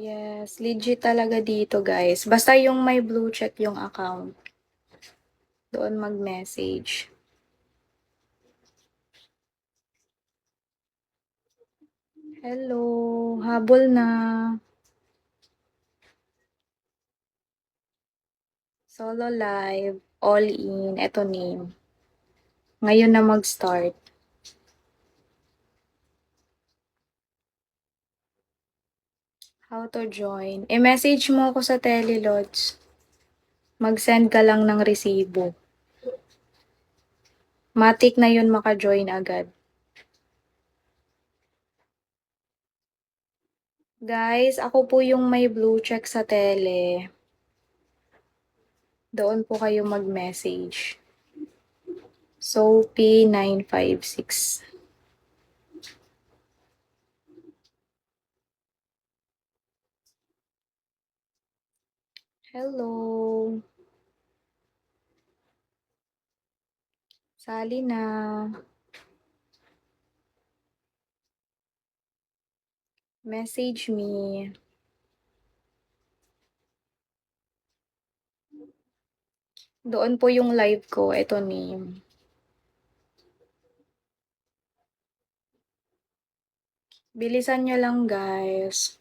Yes, legit talaga dito guys. Basta yung may blue check yung account. Doon mag-message. Hello, habol na. Solo live, all in, eto name. Ngayon na mag-start. How to join? I-message mo ako sa Telelods. Mag-send ka lang ng resibo. Matik na yun maka-join agad. Guys, ako po yung may blue check sa tele. Doon po kayo mag-message. Sophie956. Hello. Sali na. Message me. Doon po yung live ko. Ito name. Bilisan nyo lang guys.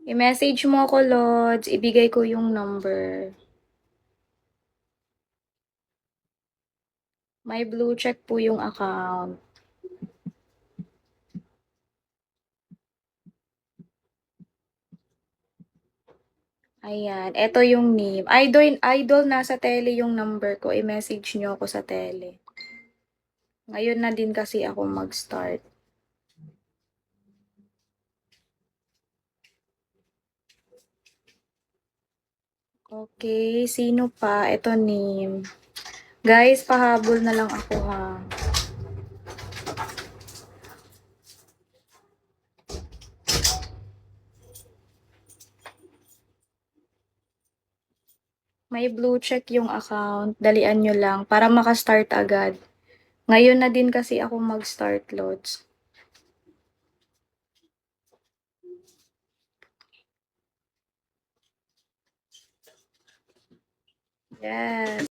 I-message mo ako, Lods. Ibigay ko yung number. May blue check po yung account. Ayan. Ito yung name. Idol, nasa tele yung number ko. I-message nyo ako sa tele. Ngayon na din kasi ako mag-start. Okay. Sino pa? Ito name. Guys, pahabol na lang ako ha. May blue check yung account. Dalian nyo lang para makastart agad. Ngayon na din kasi ako mag-start, Lods. Yes.